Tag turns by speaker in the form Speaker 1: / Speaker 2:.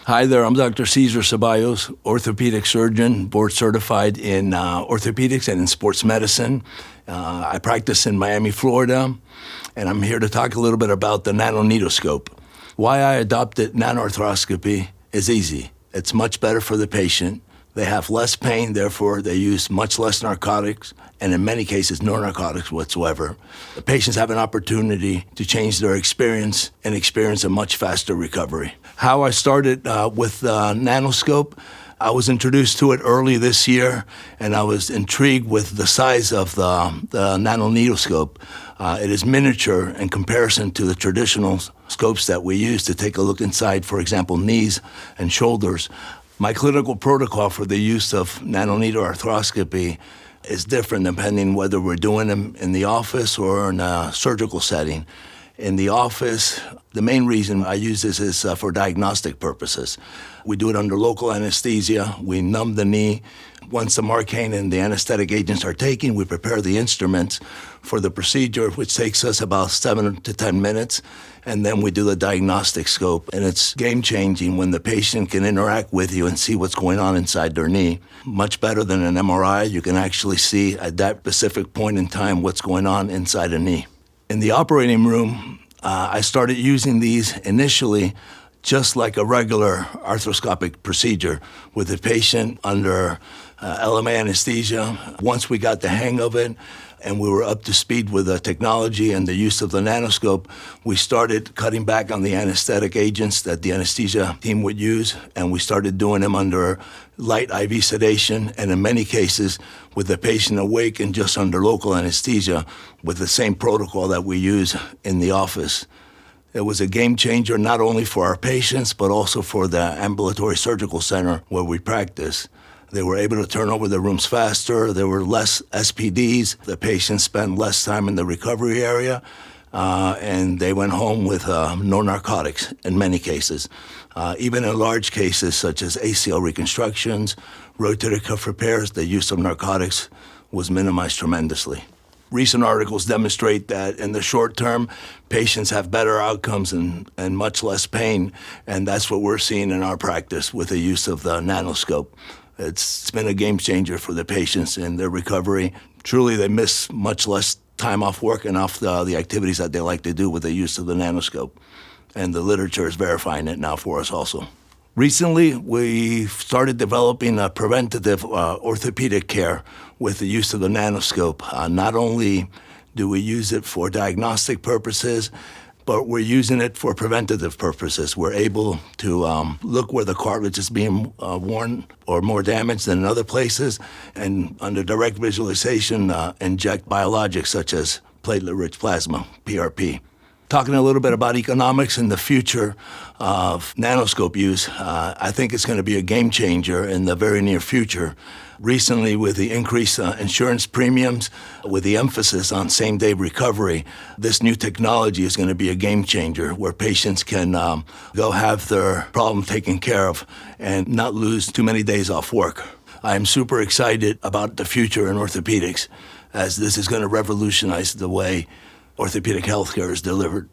Speaker 1: Hi there, I'm Dr. Cesar Ceballos, orthopedic surgeon, board certified in orthopedics and in sports medicine. I practice in Miami, Florida, and I'm here to talk a little bit about the Nano Arthroscope. Why I adopted Nano Arthroscopy is easy. It's much better for the patient. They have less pain, therefore they use much less narcotics, and in many cases, no narcotics whatsoever. The patients have an opportunity to change their experience and experience a much faster recovery. How I started with the nanoscope, I was introduced to it early this year, and I was intrigued with the size of the Nano Arthroscope. It is miniature in comparison to the traditional scopes that we use to take a look inside, for example, knees and shoulders. My clinical protocol for the use of Nano Arthroscopy is different depending whether we're doing them in the office or in a surgical setting. In the office, the main reason I use this is for diagnostic purposes. We do it under local anesthesia. We numb the knee. Once the Marcaine and the anesthetic agents are taken, we prepare the instruments for the procedure, which takes us about 7 to 10 minutes, and then we do the diagnostic scope. And it's game-changing when the patient can interact with you and see what's going on inside their knee. Much better than an MRI. You can actually see at that specific point in time what's going on inside a knee. In the operating room, I started using these initially just like a regular arthroscopic procedure with the patient under LMA anesthesia. Once we got the hang of it and we were up to speed with the technology and the use of the nanoscope, we started cutting back on the anesthetic agents that the anesthesia team would use, and we started doing them under light IV sedation, and in many cases with the patient awake and just under local anesthesia with the same protocol that we use in the office. It was a game changer not only for our patients, but also for the ambulatory surgical center where we practice. They were able to turn over the rooms faster. There were less SPDs. The patients spent less time in the recovery area, and they went home with no narcotics in many cases. Even in large cases such as ACL reconstructions, rotator cuff repairs, the use of narcotics was minimized tremendously. Recent articles demonstrate that in the short term, patients have better outcomes and much less pain, and that's what we're seeing in our practice with the use of the nanoscope. It's been a game changer for the patients in their recovery. Truly, they miss much less time off work and off the activities that they like to do with the use of the nanoscope. And the literature is verifying it now for us also. Recently, we started developing a preventative orthopedic care with the use of the nanoscope. Not only do we use it for diagnostic purposes, but we're using it for preventative purposes. We're able to look where the cartilage is being worn or more damaged than in other places, and under direct visualization, inject biologics such as platelet-rich plasma, PRP. Talking a little bit about economics and the future of nanoscope use, I think it's going to be a game changer in the very near future. Recently, with the increased insurance premiums, with the emphasis on same-day recovery, this new technology is going to be a game changer where patients can go have their problem taken care of and not lose too many days off work. I am super excited about the future in orthopedics, as this is going to revolutionize the way orthopedic healthcare is delivered.